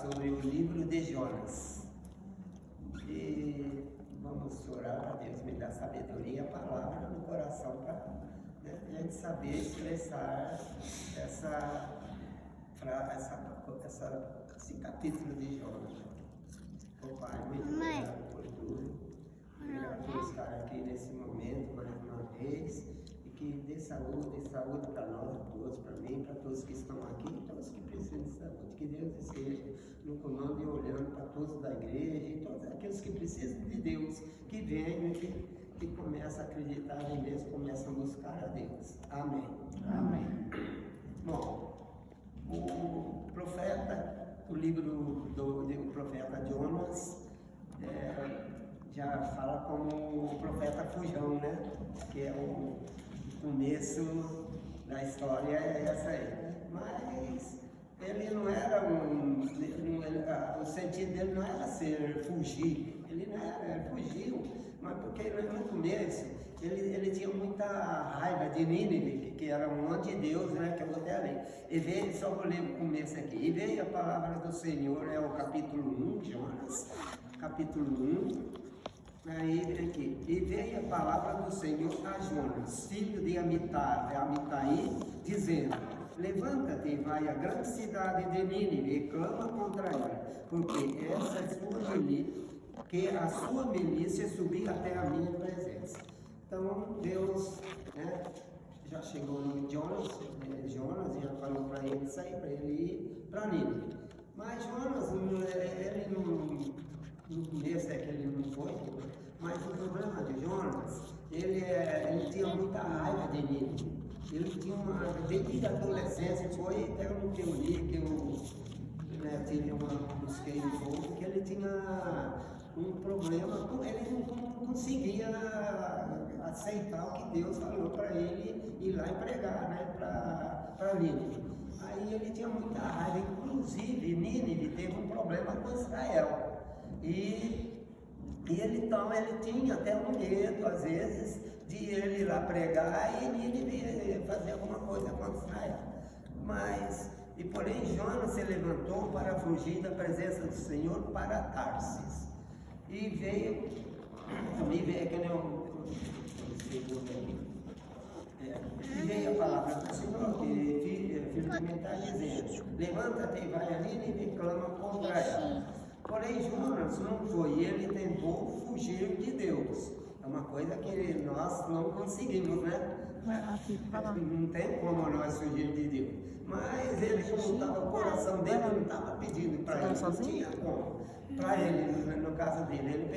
sobre o livro de Jonas. E vamos orar para Deus me dar sabedoria, a palavra no coração para a gente saber expressar esse capítulo de Jonas. Oh, Pai, muito obrigado por tudo. Obrigado por estar aqui nesse momento mais uma vez. E que dê saúde para nós todos, para mim, para todos que estão aqui e todos que precisam de saúde. Que Deus esteja no comando e olhando para todos da igreja e todos aqueles que precisam de Deus, que venham e que começam a acreditar em Deus, começam a buscar a Deus. Amém. Amém. Bom, o profeta, o livro do profeta Jonas, já fala como o profeta Fujão, né? Que é o começo da história, é essa aí. Mas ele não era o sentido dele não era fugir, ele não era, ele fugiu, mas porque no começo ele tinha muita raiva de Nínive, que era um monte de Deus, né, que eu vou até ali. E veio, só vou ler o começo aqui, e veio a palavra do Senhor, é o capítulo 1, Jonas, capítulo 1, aí aqui, e veio a palavra do Senhor a Jonas, filho de Amitai, dizendo: levanta-te e vai à grande cidade de Nínive e clama contra ela, porque essa é sua milícia, que a sua milícia subiu até a minha presença. Então Deus, né, já chegou no Jonas já falou para ele sair, para ele ir para Nínive. Mas Jonas, ele não, no começo é que ele não foi, mas o problema de Jonas, ele tinha muita raiva de Nínive. Ele tinha desde a adolescência, foi até no que eu li, que eu busquei um pouco, que ele tinha um problema, ele não conseguia aceitar o que Deus falou para ele ir lá e pregar, né, para Nínive. Aí ele tinha muita raiva, inclusive Nínive teve um problema com Israel. E ele tinha até um medo, às vezes, de ele ir lá pregar e Nínive fazer alguma coisa contra Israel. Porém, Jonas se levantou para fugir da presença do Senhor para Tarsis. E veio a palavra do Senhor, que firmemente está dizendo: levanta-te e vai a Nínive e clama contra ela. Porém, Jonas não foi, ele tentou fugir de Deus. É uma coisa que nós não conseguimos, né? Não tem como nós fugir de Deus. Mas ele, como estava o coração dele, não estava pedindo para ele, não tinha como. Para ele, no caso dele, ele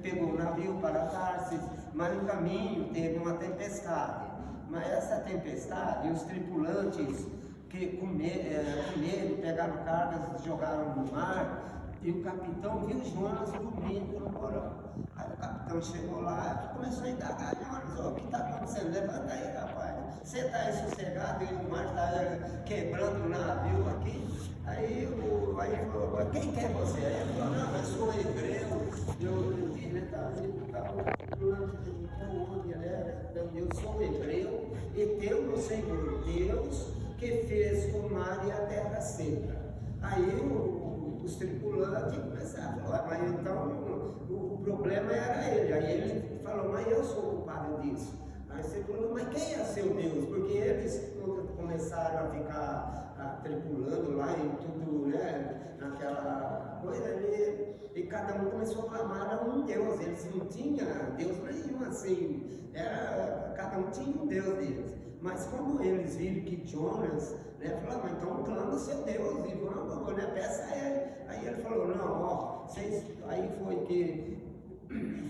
pegou o navio para Tarsis, mas no caminho teve uma tempestade. Mas essa tempestade, os tripulantes que com medo pegaram cargas, jogaram no mar, e o capitão viu Jonas dormindo no porão. Aí o capitão chegou lá e começou a indagar: Jonas, o que está acontecendo? Levanta aí, rapaz. Você está aí sossegado e o mar está quebrando o navio aqui? Aí falou: quem que é você? Aí ele falou: não, eu sou hebreu, eu sou hebreu e temo o Senhor Deus que fez o mar e a terra seca. Aí os tripulantes começaram a falar: mas então o problema era ele. Aí ele falou: mas eu sou culpado disso. Aí você falou: mas quem é seu Deus? Porque eles começaram a ficar tripulando lá e tudo, né, naquela coisa ali, e cada um começou a clamar a um Deus. Eles não tinham Deus nenhum assim, cada um tinha um Deus deles. Mas como eles viram que Jonas, né, falaram: mas então clama o seu Deus e vamos, né, peça a ele. Aí ele falou: não, aí foi que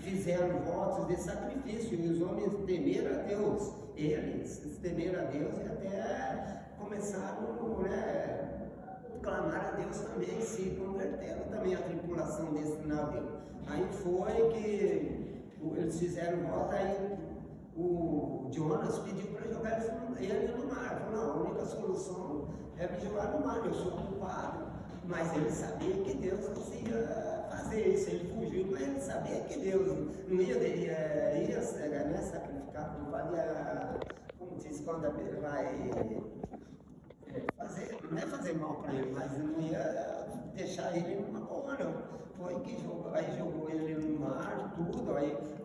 fizeram votos de sacrifício e os homens temeram a Deus. Eles temeram a Deus e até começaram, né, a clamar a Deus também, se converteram também a tripulação desse navio. Aí foi que eles fizeram voto, aí o Jonas pediu para jogar ele no mar. Falou: não, a única solução é me jogar no mar, eu sou culpado. Mas ele sabia que Deus não ia fazer isso, ele fugiu, mas ele sabia que Deus não ia sacrificar, não valia, como diz, quando a vai fazer, não é fazer fazer mal para ele, mas não ia deixar ele numa boa, não. Foi que jogou ele no mar, tudo,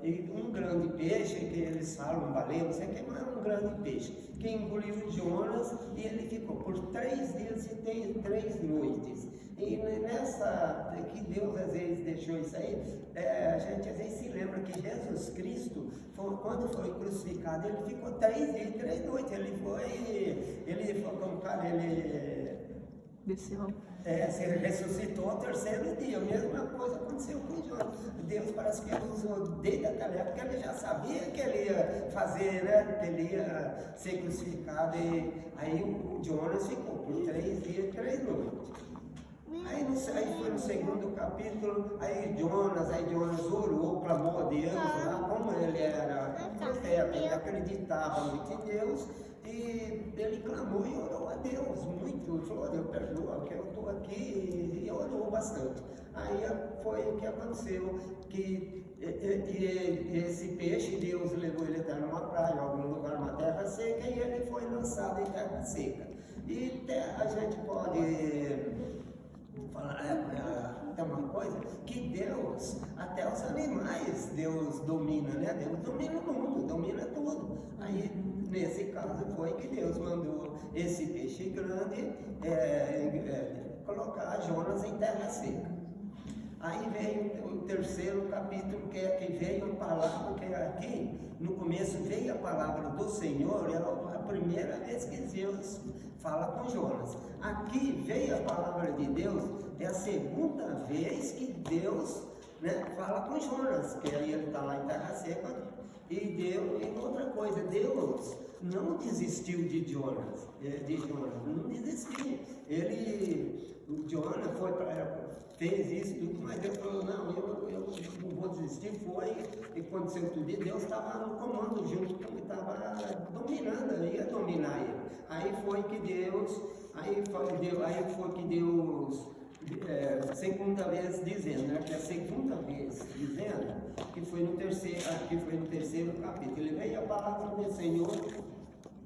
e um grande peixe, que eles falam, baleia, não sei o que, mas um grande peixe, que engoliu Jonas, e ele ficou por 3 dias e 3 noites. E nessa, que Deus às vezes deixou isso aí, a gente às vezes se lembra que Jesus Cristo, quando foi crucificado, ele ficou 3 dias e 3 noites, ele foi como cara, ele desceu. se ressuscitou ao 3º dia. A mesma coisa aconteceu com Jonas. Deus parece que ele usou desde aquela época, ele já sabia que ele ia fazer, né? Que ele ia ser crucificado. E aí o Jonas ficou por 3 dias e 3 noites. Aí foi no 2º capítulo, aí Jonas orou, clamou a Deus, lá, como ele era profeta, ele acreditava muito em Deus, e ele clamou e orou a Deus muito, falou: Deus, perdoa, que eu estou aqui, e orou bastante. Aí foi o que aconteceu, que esse peixe, Deus levou ele até numa praia, em algum lugar, numa terra seca, e ele foi lançado em terra seca. E a gente pode falar, tem uma coisa, que Deus, até os animais, Deus domina, né? Deus domina o mundo, domina tudo. Aí, nesse caso, foi que Deus mandou esse peixe grande colocar Jonas em terra seca. Aí veio o 3º capítulo, que veio a palavra, que aqui, no começo veio a palavra do Senhor, é a primeira vez que Deus fala com Jonas. Aqui veio a palavra de Deus, é a 2ª vez que Deus, né, fala com Jonas, que aí ele está lá em terra seca, e outra coisa, Deus não desistiu de Jonas, não desistiu. O Jonas fez isso tudo, mas Deus falou: não, eu não vou desistir. E aconteceu tudo, e Deus estava no comando junto, estava dominando, ia dominar ele. Aí foi que Deus, 2ª vez dizendo, né, que a 2ª vez dizendo, que foi no 3º capítulo, ele veio a palavra do Senhor,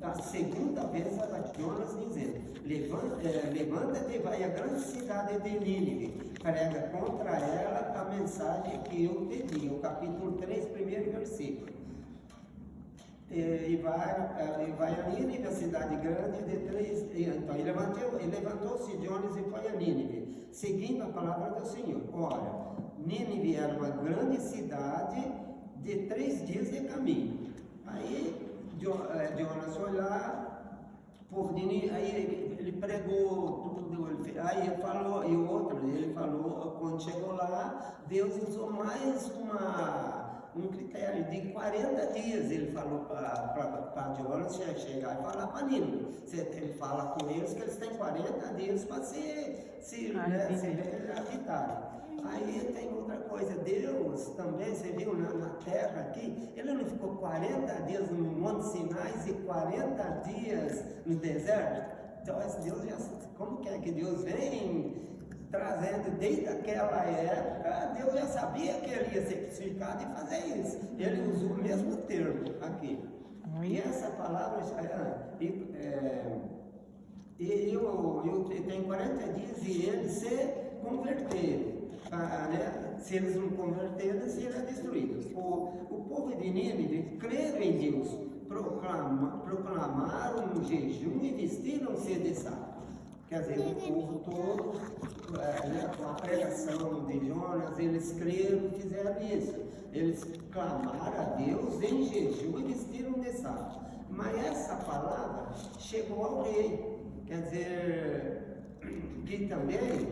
a 2ª vez a Jonas dizendo: levanta-te e vai à grande cidade de Nínive, prega contra ela a mensagem que eu te di, o capítulo 3, 1º versículo. E vai a Nínive, a cidade grande de 3. Então ele levantou-se Jonas e foi a Nínive, seguindo a palavra do Senhor. Ora, Nínive era uma grande cidade de 3 dias de caminho. Aí Jonas foi lá, povo de Nínive, aí ele pregou tudo, aí ele falou, ele falou, quando chegou lá, Deus usou mais um critério de 40 dias. Ele falou para Jonas chegar e falar para Nínive. Ele fala com eles que eles têm 40 dias para se habitarem. Aí tem outra coisa, Deus também, você viu na terra aqui, ele não ficou 40 dias no Monte Sinai e 40 dias no deserto. Então Deus como que é que Deus vem trazendo desde aquela época? Deus já sabia que ele ia ser crucificado e fazer isso. Ele usou o mesmo termo aqui. E essa palavra, eu tenho 40 dias e eles se converteram. Se eles não converterem, serão destruídos. O povo de Nínive creram em Deus, proclamaram um jejum e vestiram-se de saco. Quer dizer, o povo todo, com a pregação de Jonas, eles creram e fizeram isso. Eles clamaram a Deus em jejum e vestiram de saco. Mas essa palavra chegou ao rei. Quer dizer, que também,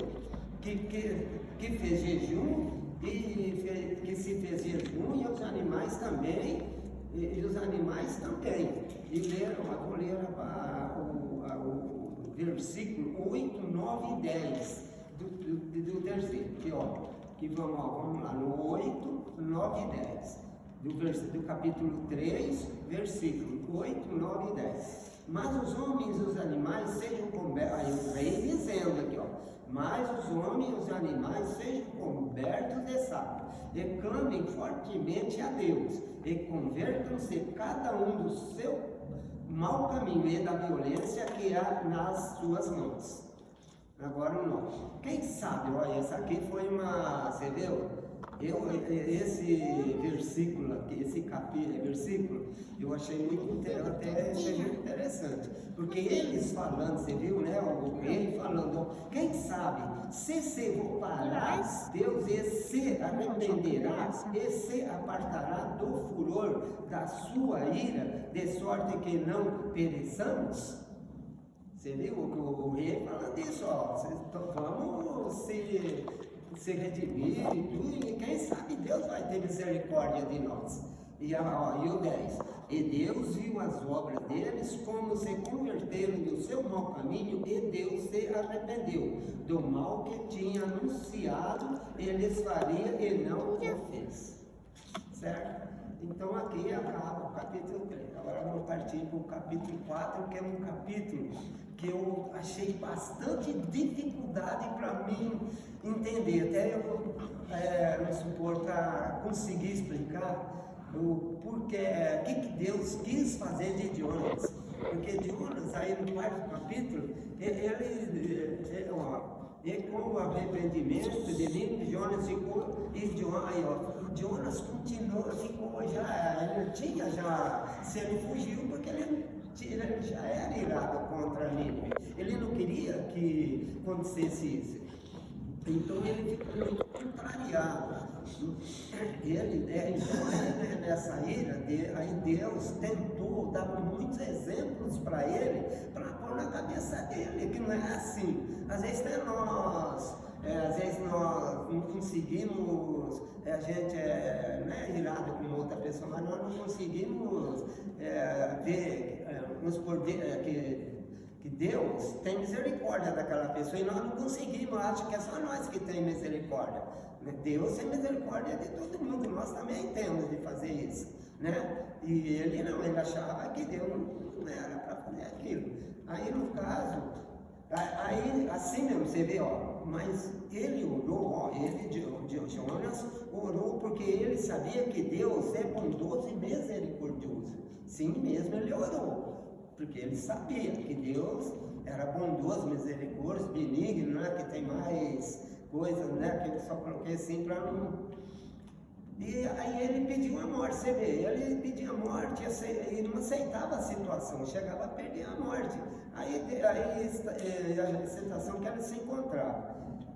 que fez jejum, que se fez jejum, e os animais também, E vou ler o versículo 8, 9 e 10 do terceiro, que vamos lá, no 8, 9 e 10, do capítulo 3, versículo 8, 9 e 10. Mas os homens e os animais sejam cobertos, aí o rei dizendo aqui, mas os homens e os animais sejam cobertos de saco, e clamem fortemente a Deus, e convertam-se cada um do seu mau caminho e da violência que há nas suas mãos. Agora o 9. Quem sabe, olha, essa aqui foi uma, você viu? Esse versículo aqui, esse versículo, eu achei muito interessante, porque eles falando, você viu, né, o rei falando, quem sabe, se voltará, Deus se arrependerá e se apartará do furor da sua ira, de sorte que não pereçamos. Você viu o rei falando isso, ó, vamos se redimir e tudo, e quem sabe Deus vai ter misericórdia de nós. E o 10, e Deus viu as obras deles, como se converteram do seu mau caminho, e Deus se arrependeu do mal que tinha anunciado, eles faria e não o fez. Certo? Então aqui acaba o capítulo 3. Agora vamos partir para o capítulo 4, que é um capítulo que eu achei bastante dificuldade para mim entender. Até eu, vamos supor, para conseguir explicar o porquê, o que Deus quis fazer de Jonas. Porque Jonas, aí no quarto capítulo, e com o arrependimento de mim, Jonas ficou, Jonas continuou, ficou ele tinha já, se ele fugiu porque ele já era irado contra Nínive, ele não queria que acontecesse isso, então ele ficou muito contrariado. Nessa ira, aí Deus tentou dar muitos exemplos para ele, para pôr na cabeça dele, que não é assim. Às vezes nós não conseguimos, a gente é irado com outra pessoa, mas nós não conseguimos ver, que Deus tem misericórdia daquela pessoa, e nós não conseguimos, acho que é só nós que tem misericórdia. Deus tem misericórdia de todo mundo, nós também temos de fazer isso, né? E ele achava que Deus não era para fazer aquilo. Aí no caso, assim mesmo, você vê, mas ele orou, Jonas orou porque ele sabia que Deus é bondoso e misericordioso. Sim mesmo, ele orou, porque ele sabia que Deus era bondoso, misericordioso, benigno, né? Que tem mais coisas, né, que eu só coloquei assim para não... E aí ele pediu a morte, você vê, ele pedia a morte, ele não aceitava a situação, chegava a perder a morte. Aí a situação que ele se encontrava.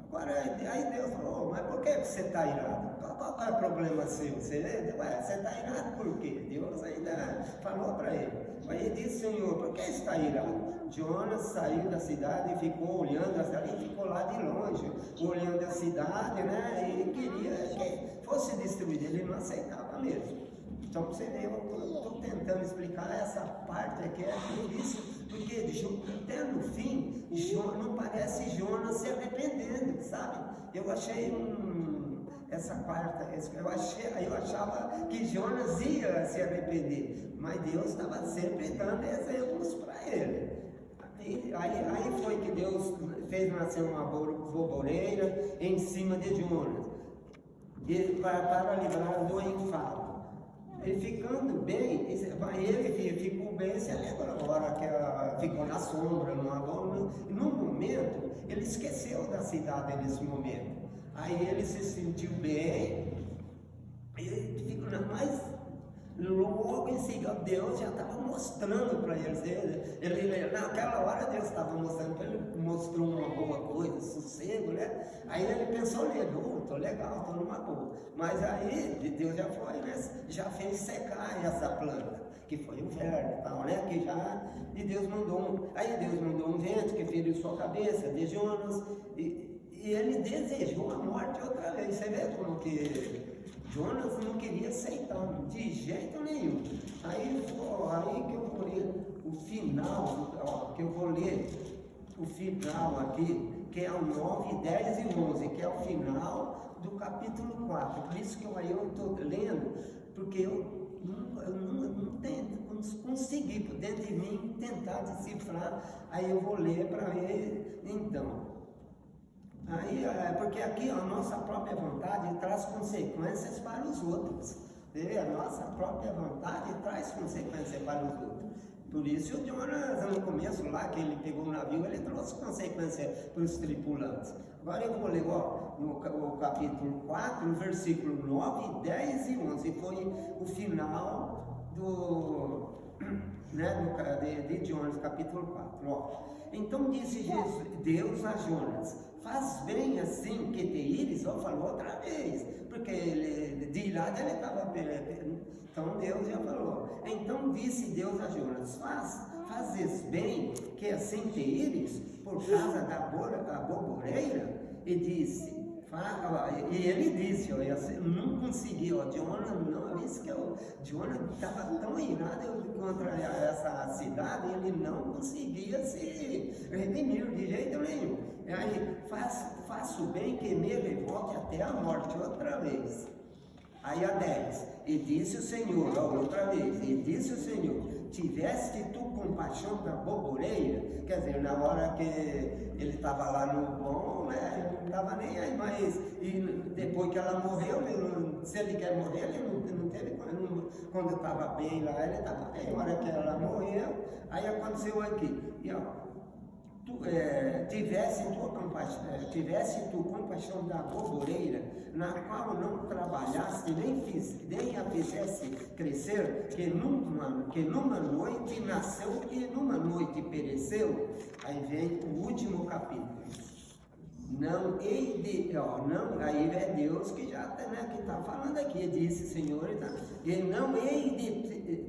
Agora, aí Deus falou, mas por que você está irado? Qual é o problema seu? Você está irado por quê? Deus ainda falou para ele. Aí ele disse, Senhor, por que está irado? Jonas saiu da cidade e ficou olhando a cidade, e ficou lá de longe, olhando a cidade, né? E queria que fosse destruída, ele não aceitava mesmo. Então você vê, eu estou tentando explicar essa parte aqui, é difícil, porque até no fim, não parece Jonas se arrependendo, sabe? Eu achei essa quarta, eu achava que Jonas ia se arrepender, mas Deus estava sempre dando exemplos para ele. Aí foi que Deus fez nascer uma borboleira em cima de Jonas, para livrar do enfado. E ficando bem, ele ficou bem, se lembra agora que ficou na sombra, no momento, ele esqueceu da cidade nesse momento. Aí ele se sentiu bem, mas logo em seguida Deus já estava mostrando para ele, naquela hora Deus estava mostrando para ele, mostrou uma boa coisa, sossego, né? Aí ele pensou nele, tô legal, tô numa boa. Mas aí Deus já foi, né? Já fez secar essa planta, que foi o inverno e tal, né? E Deus mandou um vento que feriu sua cabeça de Jonas, e ele desejou a morte outra vez. Você vê como que Jonas não queria aceitar de jeito nenhum. Aí que eu vou ler o final, o final aqui, que é o 9, 10 e 11, que é o final do capítulo 4. Por isso que eu estou lendo, porque eu não consegui, por dentro de mim, tentar decifrar. Aí eu vou ler para ver, então. Aí, porque aqui a nossa própria vontade traz consequências para os outros. A nossa própria vontade traz consequências para os outros. Por isso o Jonas, no começo lá, que ele pegou o navio, ele trouxe consequência para os tripulantes. Agora eu vou ler no capítulo 4, versículo 9, 10 e 11. Foi o final de Jonas, capítulo 4. Ó. Então disse Deus a Jonas: faz bem assim que te ires. Ó, falou outra vez, porque de lado ele estava. Então Deus já falou. Então disse Deus a Jonas: fazes bem que assim te ires por causa da boboreira? E ele disse, ó, eu não consegui, ó, Jonas, não, isso que Jonas estava tão irado contra essa cidade, ele não conseguia se redimir de jeito nenhum. E aí, faço bem que me revolte até a morte outra vez. Aí a 10, e disse o Senhor, ó, outra vez, e disse o Senhor: tiveste tu compaixão da boboreira? Quer dizer, na hora que ele estava lá no bom, né, não estava nem aí, mas depois que ela morreu, se ele quer morrer, ele não teve, quando estava bem lá, ele estava bem. Na hora que ela morreu, aí aconteceu aqui, e ó, tivesse tu compaixão da boboreira, na qual não trabalhaste, nem a fizesse crescer, que numa noite nasceu e numa noite pereceu. Aí vem o último capítulo. Aí é Deus que já está falando aqui, disse o Senhor, e não hei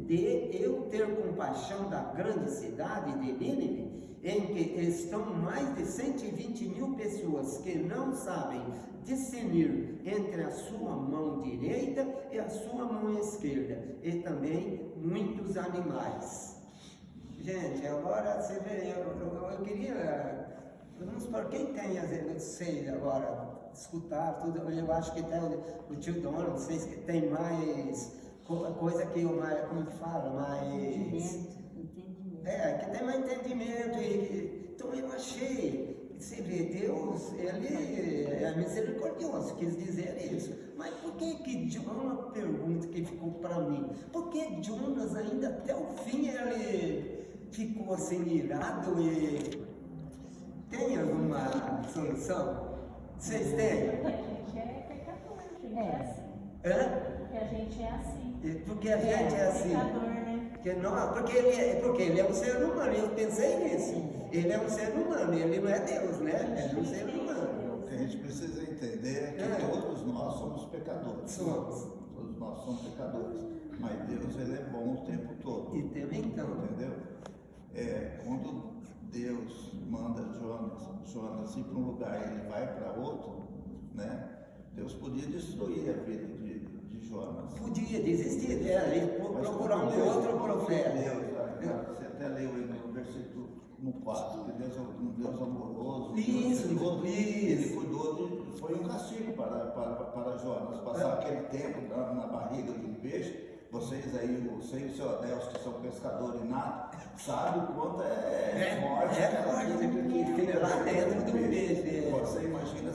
de eu ter compaixão da grande cidade de Nínive, em que estão mais de 120.000 pessoas que não sabem discernir entre a sua mão direita e a sua mão esquerda, e também muitos animais. Gente, agora você vê, eu queria, vamos por quem tem, eu sei agora, escutar tudo, eu acho que tem o tio Dono, não sei se tem mais coisa que eu mais, como que fala, mais... que tem mais entendimento, então eu achei, você vê, Deus, ele é misericordioso, quis dizer isso, mas por que uma pergunta que ficou para mim, por que Jonas ainda até o fim ele ficou assim irado e tem alguma solução? Vocês têm? Porque a gente é pecador, a gente é assim. Porque a gente é assim. Porque a gente é assim. Pecador, né? Porque ele é um ser humano, eu pensei nisso. Ele é um ser humano, ele não é Deus, né? Ele é um ser humano. O que a gente precisa entender é que todos nós somos pecadores. Somos. Todos nós somos pecadores. Mas Deus, ele é bom o tempo todo. E também então. Entendeu? Quando Deus manda Jonas ir para um lugar e ele vai para outro, né? Deus podia destruir a vida de Jonas. Podia desistir dela e procurar um outro profeta. Você até leu aí no versículo 4, que Deus é um Deus amoroso. Isso. Ele cuidou foi um castigo para Jonas, passar aquele tempo na barriga de um peixe. Vocês aí, você e o seu Adelso, que são pescadores natos, sabem o quanto é forte. É forte, porque fica lá dentro do peixe. Você imagina,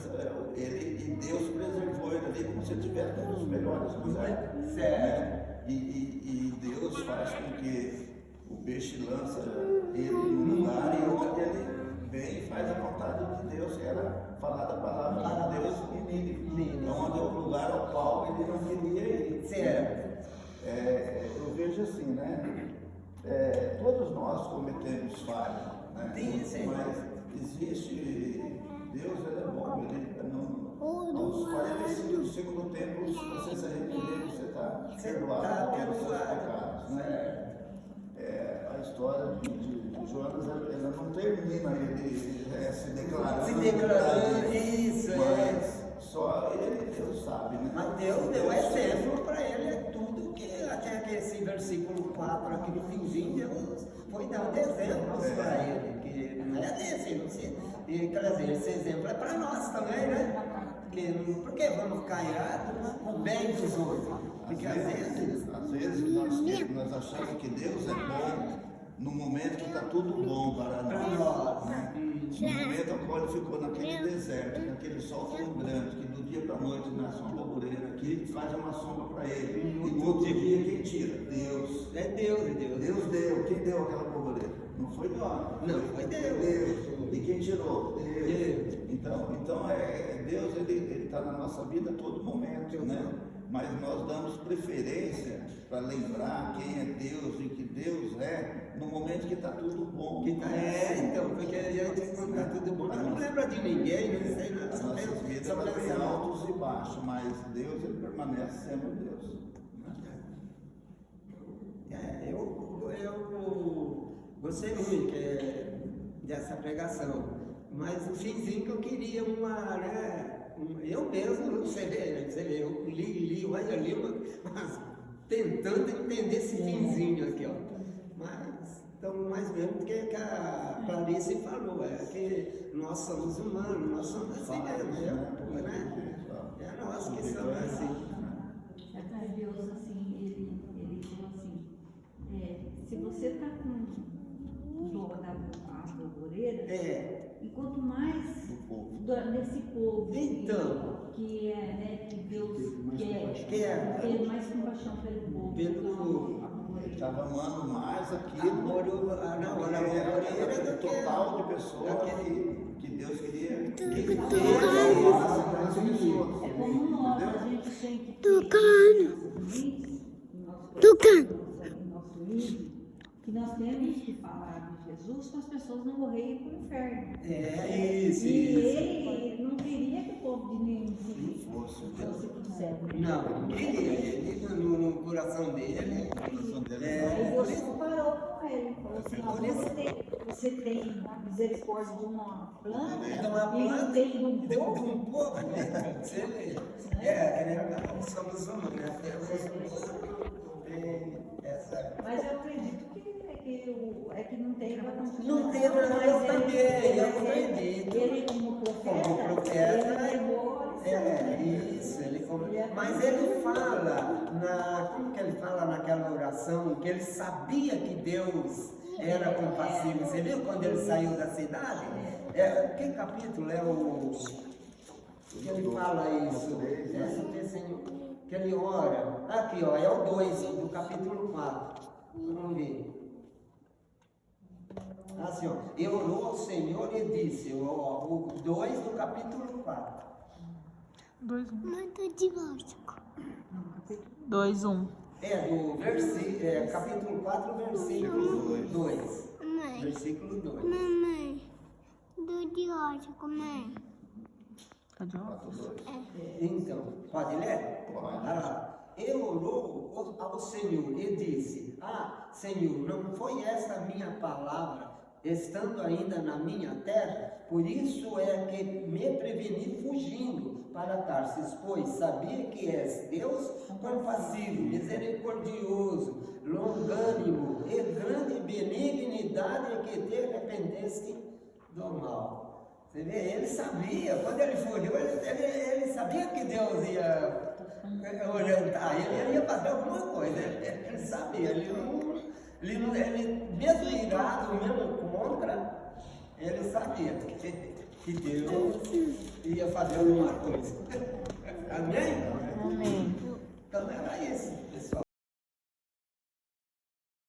e Deus preservou ele ali como se ele estivesse um dos melhores lugares. Certo. E Deus faz com que o peixe lança ele num lugar e onde ele vem e faz a vontade de Deus, que era falar da palavra de Deus em Nínive. Onde é o lugar ao qual ele não queria ir. Certo. Eu vejo assim, né? Todos nós cometemos falhas, né? Mas existe, Deus ele é bom, ele aos 45 do segundo tempo, se você se arrepender, você está perdoado pelos seus pecados, né? A história de Jonas, ela não termina ele se declarando, isso, mas só ele, Deus sabe, né? Mas Deus deu exemplo para ele, é tudo que, até esse versículo 4 aqui no finzinho, Deus foi dando exemplos para ele, que não é desse, quer dizer, esse exemplo é para nós também, né? Porque vamos ficar irados com o bem dos outros. Porque às vezes nós achamos que Deus é bom no momento que está tudo bom para nós. Né? momento ao qual ele ficou naquele deserto, naquele sol tão grande, que do dia para a noite nasce uma borboleira aqui, faz uma sombra para ele. E no outro dia, quem tira? Deus. É Deus, é Deus. Deus deu. Quem deu aquela borboleta? Não foi nós. Não, foi Deus. Deus. E quem tirou? Deus. Então Deus, ele está na nossa vida a todo momento, né? Mas nós damos preferência para lembrar quem é Deus e que Deus é no momento que está tudo bom. Então, porque a gente não está tudo bom. Não lembra de ninguém, não sei nada. A nossa vida ela tem altos e baixos, mas Deus, ele permanece sendo Deus. Eu gostei muito dessa pregação, mas o finzinho que eu queria eu mesmo, você vê, eu li, mas tentando entender esse finzinho aqui, ó. Mas, então, mais mesmo que a Clarice falou, que nós somos humanos, nós somos assim mesmo, né? É nós que somos assim. Até Deus, assim, ele falou assim, se você está com dó das borboletas, e quanto mais desse povo então, que Deus quer ter mais compaixão pelo povo, ele estava amando mais aqui do total de pessoas que Deus queria é como nós, a gente tem que no nosso livro, que nós temos que falar de Jesus para as pessoas não morrerem para o inferno. Isso. E ele não queria que o povo de nenhum fosse para o céu. Não, não queria. Ele, no coração dele. Aí Deus comparou com ele. Falou assim: você tem misericórdia de uma planta e não tem de um povo. Somos humanos, né? Mas eu acredito que não tem para não teve, eu também, eu acredito. Ele como profeta, ele levou isso, mas ele fala, como que ele fala naquela oração, que ele sabia que Deus era compassivo. Você viu quando ele saiu da cidade? Que capítulo é que ele fala isso? Que ele ora. Aqui, ó, é o 2 do capítulo 4. Vamos ver. Assim, ó, e orou ao Senhor e disse, o 2 do capítulo 4. 2:1. Do capítulo 4, versículo 2. Versículo 2. Mamãe, do diótico, mãe. Cadê o Então, pode ler? E orou ao Senhor e disse, Senhor, não foi esta a minha palavra, estando ainda na minha terra? Por isso é que me preveni fugindo para Tarsis, pois sabia que és Deus compassivo, misericordioso, longânimo e grande benignidade, que te arrependeste do mal. Você vê, ele sabia, quando ele fugiu, ele sabia que Deus ia orientar, ele ia fazer alguma coisa, ele sabia, ele mesmo irado, mesmo contra, ele sabia que Deus ia fazer alguma coisa. Amém? Amém.